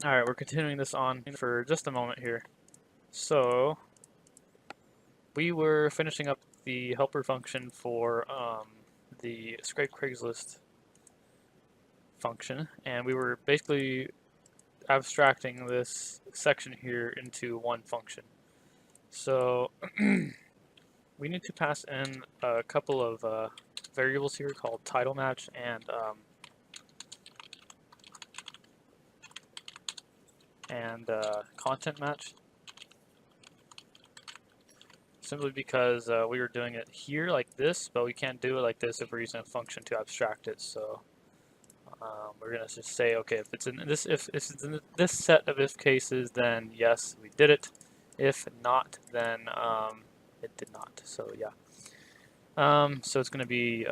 Alright, we're continuing this on for just a moment here. So, we were finishing up the helper function for the scrape Craigslist function, and we were basically abstracting this section here into one function. So, we need to pass in a couple of variables here called title match and content match, simply because we were doing it here like this, but we can't do it like this if we're using a function to abstract it. So we're gonna just say, okay, if it's in this set of if cases, then yes, we did it. If not, then it did not. So yeah. So it's gonna be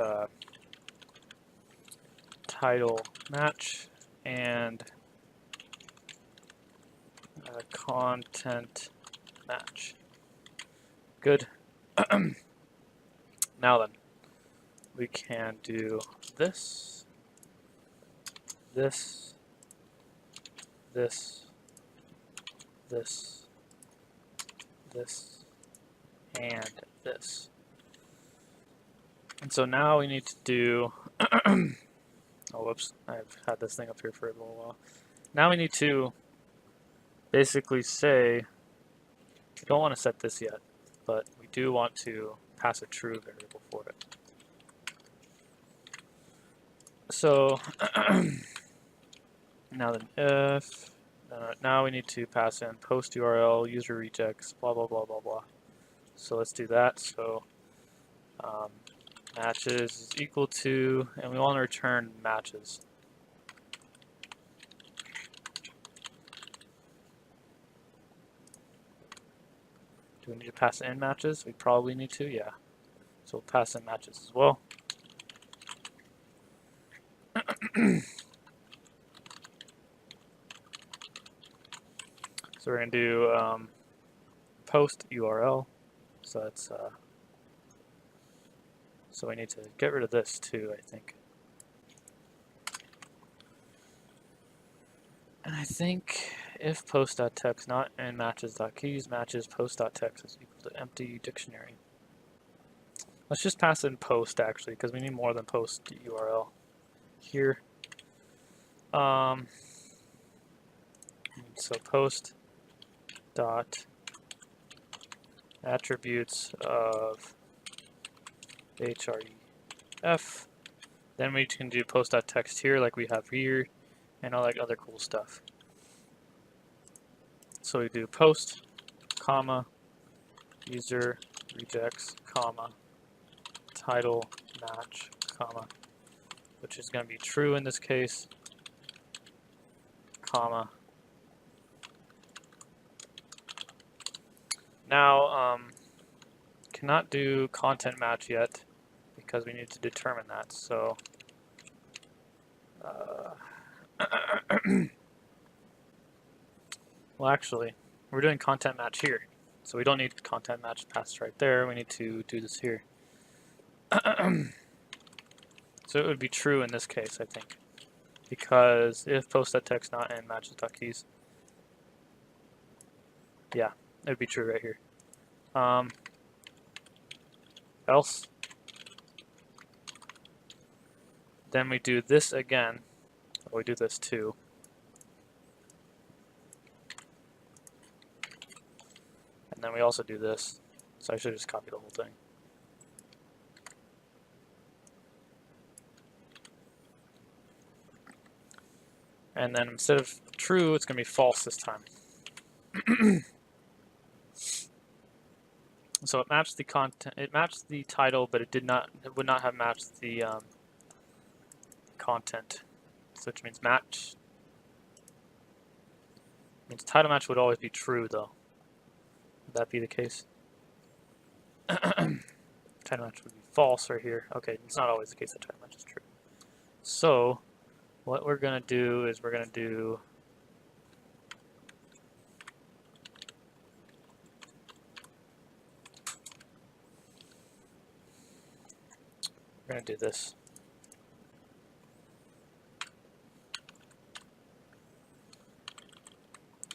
title match and content match. Good. Now then, we can do this, this, this, this, this, and this. And so now we need to do, oh whoops, I've had this thing up here for a little while. Now we need to basically say, we don't want to set this yet, but we do want to pass a true variable for it. So now then if, now we need to pass in post URL, user rejects, blah, blah, blah, blah, blah. So let's do that. So matches is equal to, and we want to return matches. Do we need to pass in matches? We probably need to, yeah. So we'll pass in matches as well. So we're going to do post URL. So that's so we need to get rid of this too, I think. And I think if post.text not in matches.keys matches post.text is equal to empty dictionary. Let's just pass in post actually, because we need more than post URL here. So post dot attributes of href. Then we can do post.text here like we have here, and all that other cool stuff. So we do post, comma, user rejects, comma, title match, comma, which is going to be true in this case, comma. Now, cannot do content match yet because we need to determine that. So, well, actually, we're doing content match here, so we don't need content match passed right there. We need to do this here. So it would be true in this case, I think, because if post.text not in matches.keys, yeah, it would be true right here. Else, then we do this again. We do this too. And then we also do this. So I should just copy the whole thing. And then instead of true, it's going to be false this time. So it maps the content. It maps the title, but it did not. It would not have matched the content. So which means match. Means title match would always be true, though. Would that be the case? Title match would be false right here. Okay, it's not always the case that title match is true. So what we're gonna do is we're gonna do this.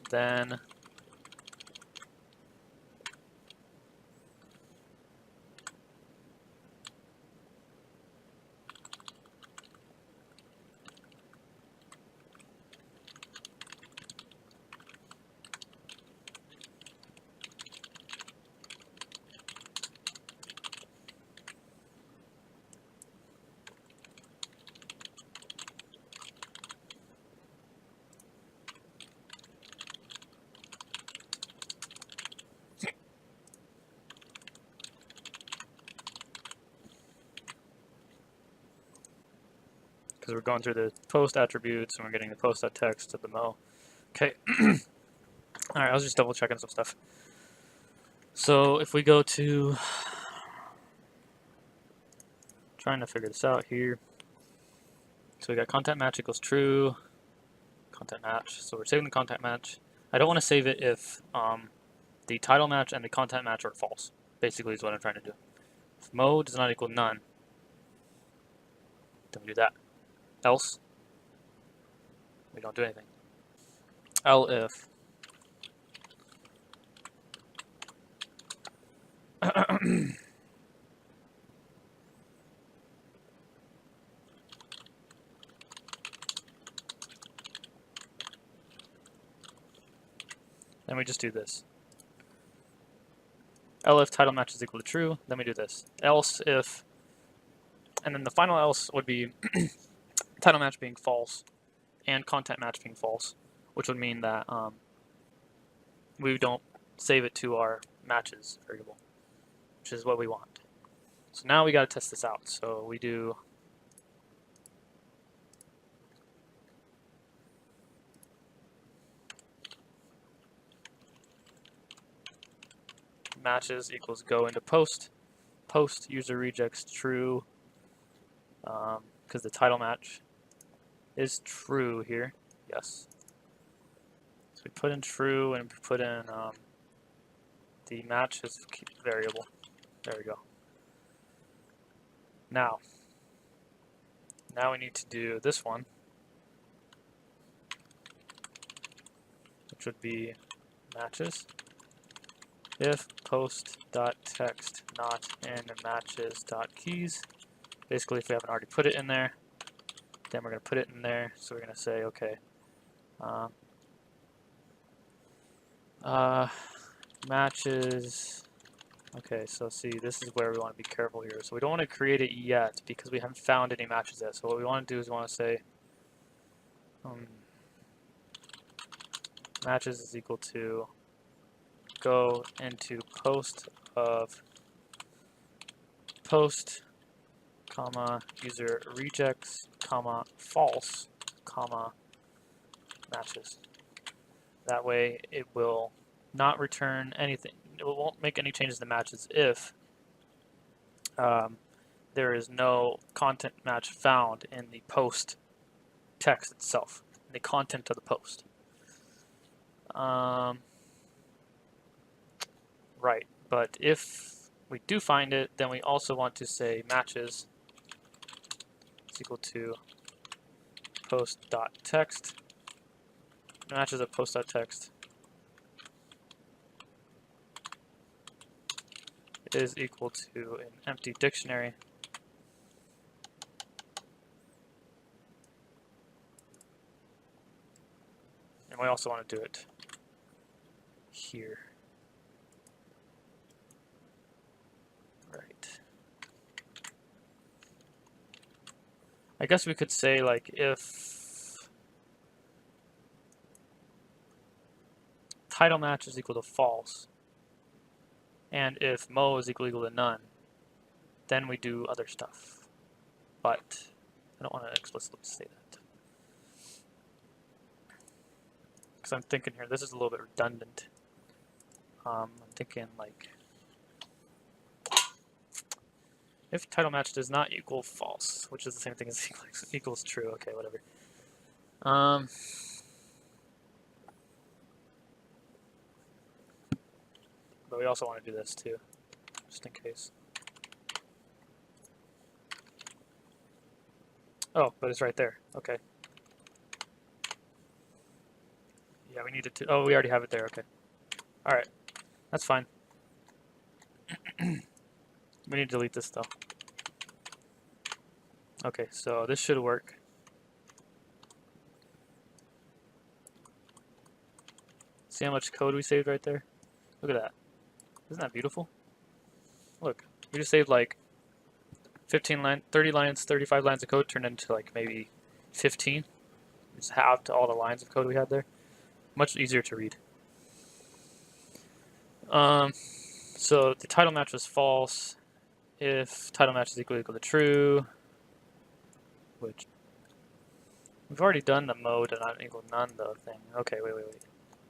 then because we're going through the post attributes and we're getting the post.text to the mo. Okay. Alright, I was just double checking some stuff. So if we go to, trying to figure this out here. So we got content match equals true, content match. So we're saving the content match. I don't want to save it if the title match and the content match are false, basically is what I'm trying to do. If mo does not equal none, then we do that. Else, we don't do anything. Elif then we just do this. Elif title match is equal to true, then we do this. Else if, and then the final else would be title match being false and content match being false, which would mean that we don't save it to our matches variable, which is what we want. So now we got to test this out. So we do matches equals go into post. Post user rejects true because the title match is true here. Yes. So we put in true and we put in the matches variable. There we go. Now we need to do this one, which would be matches if post.text not in matches.keys. Basically, if we haven't already put it in there, then we're going to put it in there. So we're going to say, okay, matches. Okay, so see, this is where we want to be careful here. So we don't want to create it yet because we haven't found any matches yet. So what we want to do is we want to say matches is equal to go into post of post, comma, user rejects, comma, false, comma, matches. That way it will not return anything. It won't make any changes to matches if there is no content match found in the post text itself, in the content of the post. Right, but if we do find it, then we also want to say matches is equal to post.text. Matches of post.text is equal to an empty dictionary. And we also want to do it here. Right. I guess we could say, like, if title match is equal to false, and if mo is equal to none, then we do other stuff. But I don't want to explicitly say that. Because I'm thinking here, this is a little bit redundant. I'm thinking, like, if title match does not equal false, which is the same thing as equals true. Okay, whatever. But we also want to do this too, just in case. Oh, but it's right there. Okay. Yeah, we needed to. Oh, we already have it there. Okay. All right, that's fine. We need to delete this though. Okay, so this should work. See how much code we saved right there? Look at that. Isn't that beautiful? Look, we just saved like 15 lines, 30 lines, 35 lines of code turned into like maybe 15. We just halved all the lines of code we had there. Much easier to read. So the title match was false. If title match is equal to true, which we've already done the mode and not equal none though thing. Okay, wait.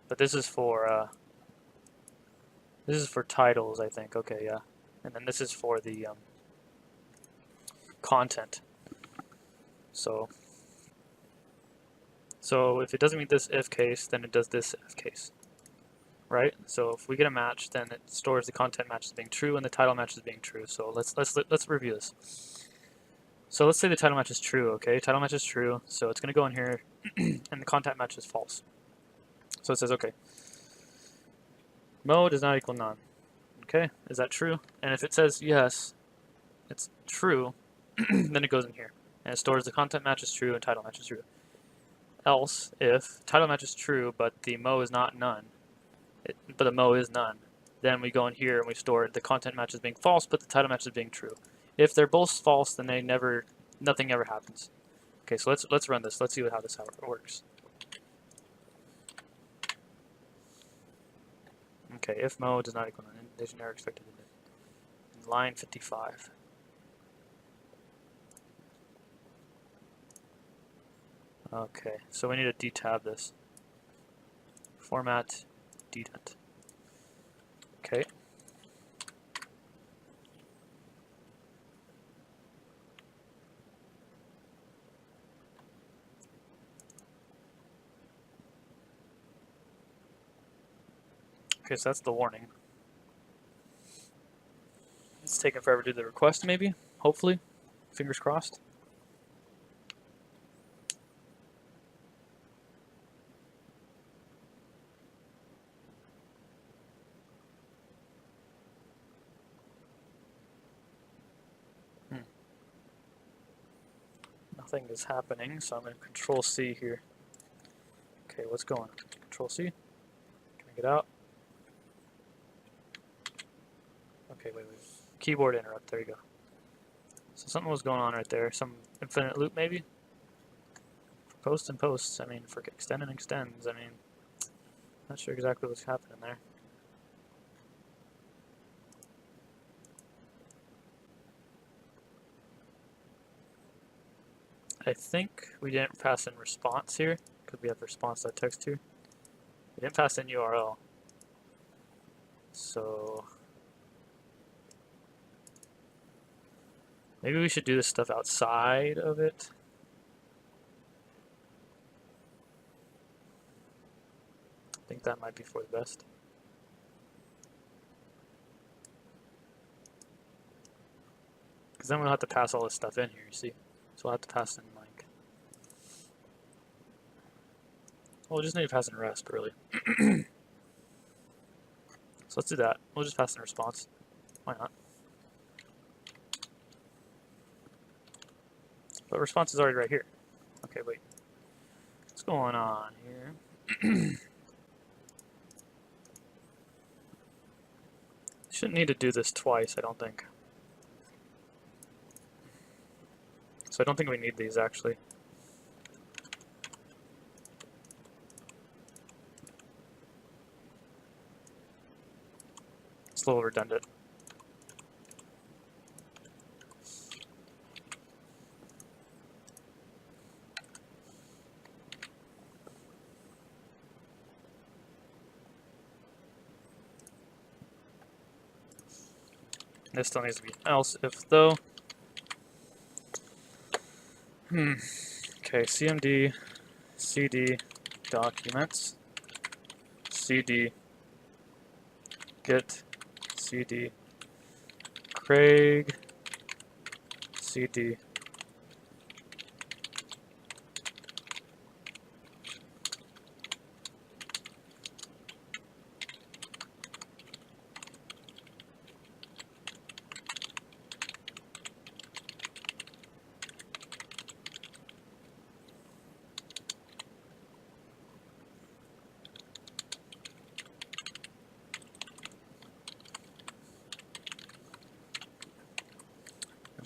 But this is for titles, I think. Okay, yeah. And then this is for the content. So if it doesn't meet this if case, then it does this if case, right? So if we get a match, then it stores the content match as being true and the title match as being true. So let's review this. So let's say the title match is true. Okay, title match is true. So it's going to go in here, and the content match is false. So it says okay. Mode does not equal none. Okay, is that true? And if it says yes, it's true, then it goes in here and it stores the content match is true and title match is true. Else, if title match is true but the mo is not none, but the mo is none, then we go in here and we store the content match as being false but the title match is being true. If they're both false, then nothing ever happens. Okay, so let's run this. Let's see how this works. Okay, if mo does not equal none, indentation error expected in line 55. Okay, so we need to detab this. Format, dedent. Okay. Okay, so that's the warning. It's taking forever to do the request, maybe? Hopefully. Fingers crossed. Nothing is happening, so I'm going to Control C here. Okay, what's going on? Control C. Can I get out? Okay, wait. Keyboard interrupt, there you go. So something was going on right there. Some infinite loop maybe? For post and posts, I mean, for extend and extends, I mean, not sure exactly what's happening there. I think we didn't pass in response here, because we have response.text here. We didn't pass in URL. So maybe we should do this stuff outside of it. I think that might be for the best. Because then we'll have to pass all this stuff in here, you see. So we'll have to pass in like, well, we'll just need to pass in rest, really. So let's do that. We'll just pass in response. Why not? But response is already right here. Okay, wait. What's going on here? Shouldn't need to do this twice, I don't think. So I don't think we need these, actually. It's a little redundant. This still needs to be else if though. Okay, cmd cd documents cd get cd Craig cd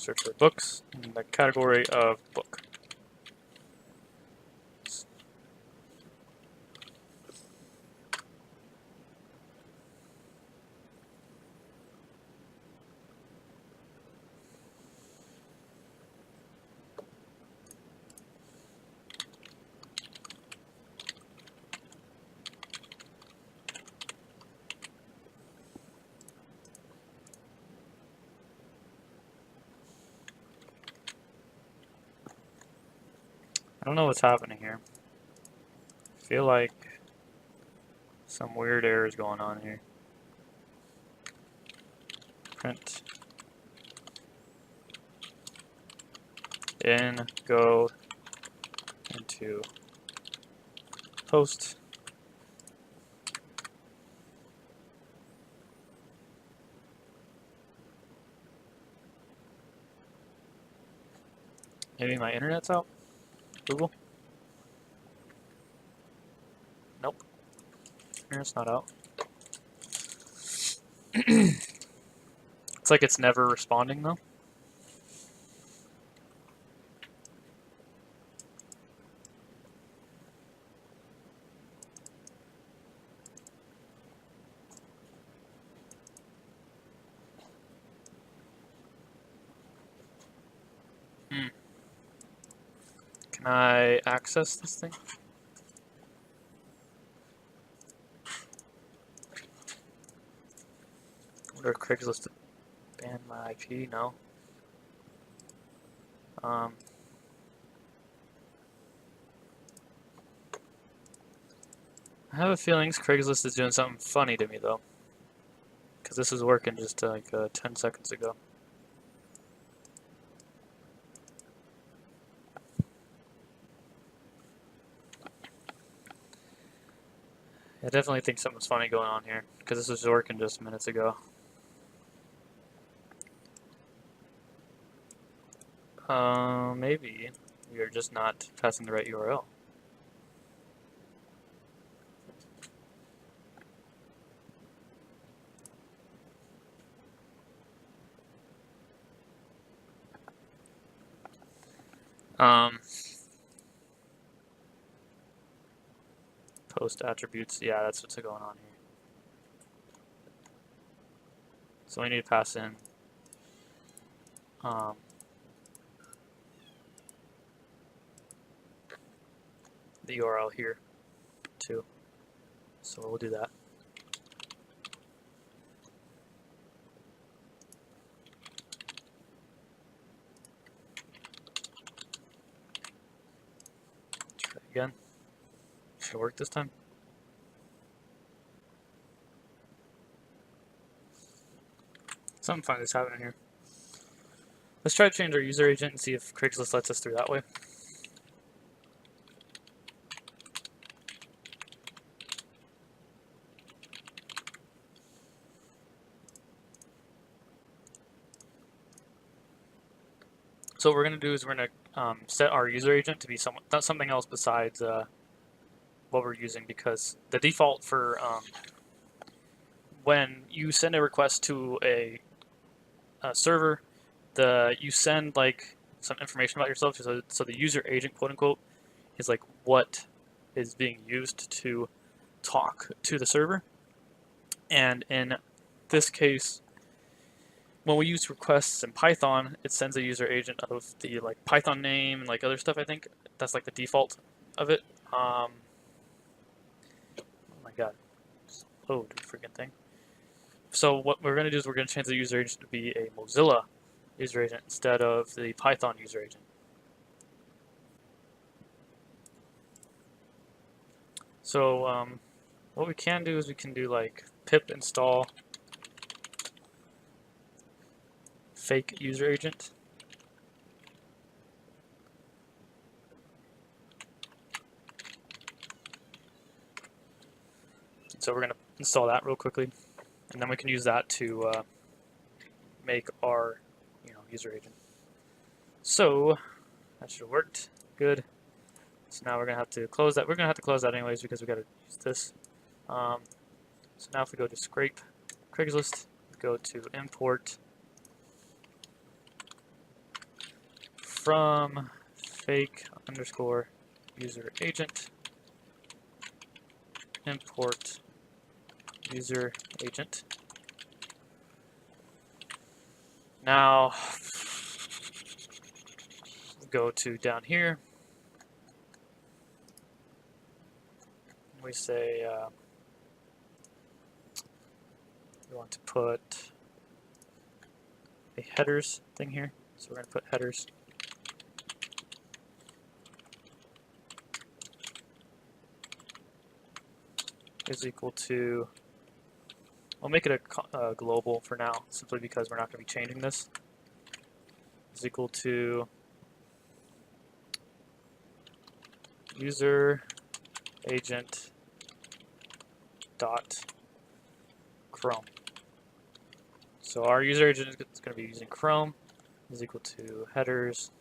search for books in the category of book. I don't know what's happening here. I feel like some weird error is going on here. Print in, go into post. Maybe my internet's out? Google? Nope. Internet's not out. It's like it's never responding though. Can I access this thing? I wonder if Craigslist banned my IP? No. I have a feeling Craigslist is doing something funny to me though, because this was working just like 10 seconds ago. I definitely think something's funny going on here, because this was working just minutes ago. Maybe we are just not passing the right URL. Post attributes, yeah, that's what's going on here. So we need to pass in the URL here too. So we'll do that. Try it again. Should it work this time? Something funny is happening here. Let's try to change our user agent and see if Craigslist lets us through that way. So what we're going to do is we're going to set our user agent to be something else besides what we're using, because the default for when you send a request to a server, you send like some information about yourself. So the user agent, quote unquote, is like what is being used to talk to the server. And in this case, when we use requests in Python, it sends a user agent of the like Python name and like other stuff. I think that's like the default of it. Oh my god, load the freaking thing. So what we're going to do is we're going to change the user agent to be a Mozilla user agent instead of the Python user agent. So what we can do is we can do like pip install fake user agent. So we're going to install that real quickly, and then we can use that to make our user agent. So that should have worked. Good. So now we're going to have to close that. We're going to have to close that anyways because we got to use this. So now if we go to scrape Craigslist, go to import from fake underscore user agent import user agent. Now go to down here. We say we want to put a headers thing here. So we're going to put headers. Is equal to, we'll make it a global for now, simply because we're not going to be changing this. Is equal to user agent dot Chrome. So our user agent is going to be using Chrome. Is equal to headers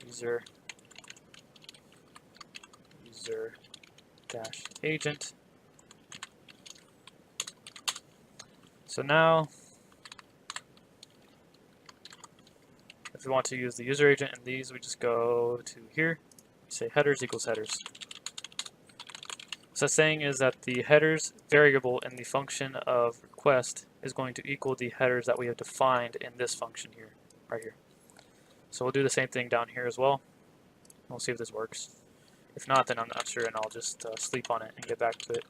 user dash agent. So now, if we want to use the user agent in these, we just go to here, say headers equals headers. So saying is that the headers variable in the function of request is going to equal the headers that we have defined in this function here, right here. So we'll do the same thing down here as well. We'll see if this works. If not, then I'm not sure, and I'll just sleep on it and get back to it.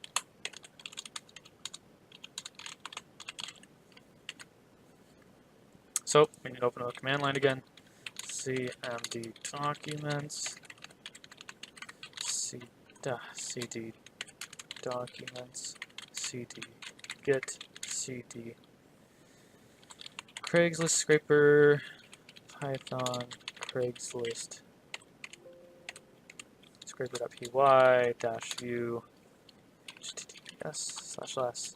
So we need to open up the command line again. cmd documents, cd documents, cd get, cd Craigslist scraper, Python Craigslist scraper.py -view https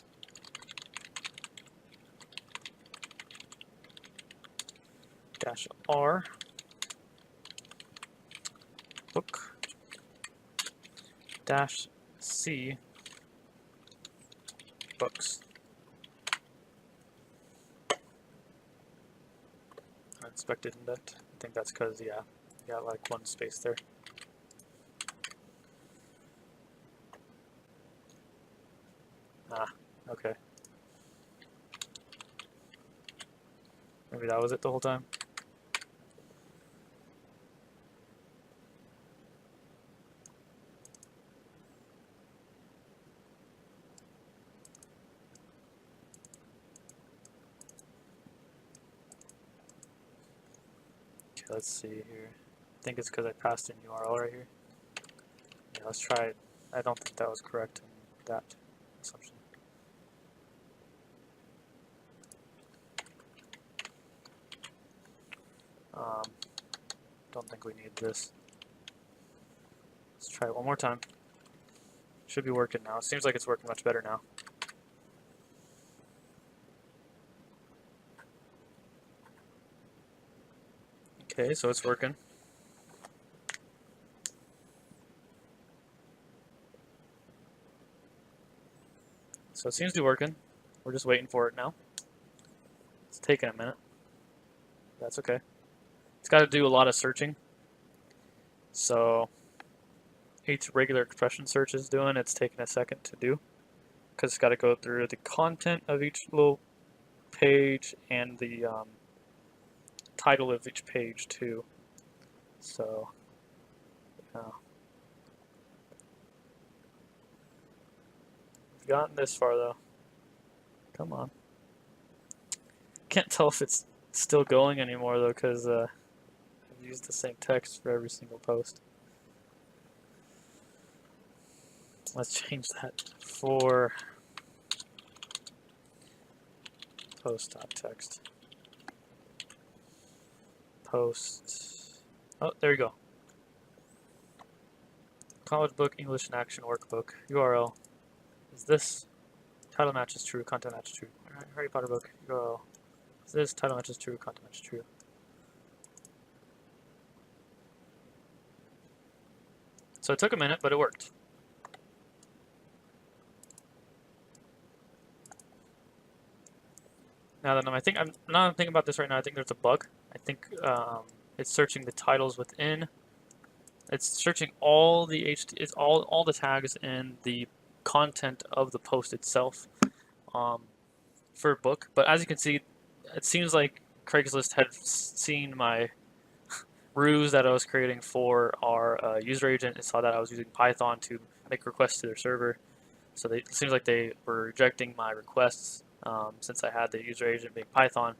/r book -c books. Unexpected indent. I think that's because, yeah, you got like one space there. Ah, okay. Maybe that was it the whole time. Okay, let's see here. I think it's because I passed in URL right here. Yeah, let's try it. I don't think that was correct in that assumption. Don't think we need this. Let's try it one more time. Should be working now. It seems like it's working much better now. Okay, so it's working. So it seems to be working. We're just waiting for it now. It's taking a minute. That's okay. It's got to do a lot of searching. So each regular expression search is doing, it's taking a second to do, because it's got to go through the content of each little page and the title of each page too. So we've gotten this far though. Come on. Can't tell if it's still going anymore though, because I've used the same text for every single post. Let's change that for post.text. Post. Oh, there you go. College book, English in action workbook. URL is this. Title matches true, content matches true. Harry Potter book. URL is this. Title matches true, content matches true. So it took a minute, but it worked. Now that I'm thinking about this right now, I think there's a bug. I think It's searching the titles within. It's searching all the it's all the tags in the content of the post itself for a book. But as you can see, it seems like Craigslist had seen my ruse that I was creating for our user agent. It saw that I was using Python to make requests to their server. So it seems like they were rejecting my requests since I had the user agent being Python.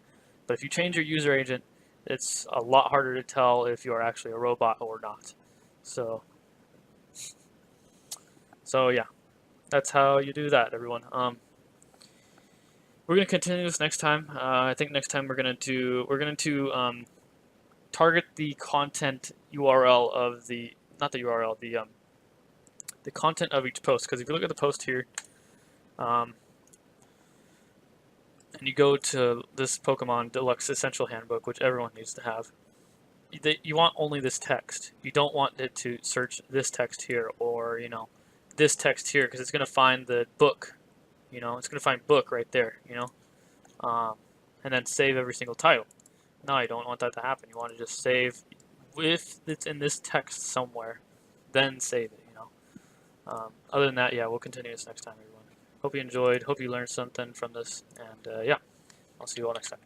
But if you change your user agent, it's a lot harder to tell if you are actually a robot or not. So yeah, that's how you do that, everyone. We're gonna continue this next time. I think next time we're going to target the content URL of the, not the URL, the content of each post. Because if you look at the post here, and you go to this Pokemon Deluxe Essential Handbook, which everyone needs to have, you want only this text. You don't want it to search this text here, or this text here, because it's going to find the book. It's going to find book right there. And then save every single title. No, you don't want that to happen. You want to just save if it's in this text somewhere, then save it. Other than that, yeah, we'll continue this next time, everyone. Hope you enjoyed. Hope you learned something from this, and yeah, I'll see you all next time.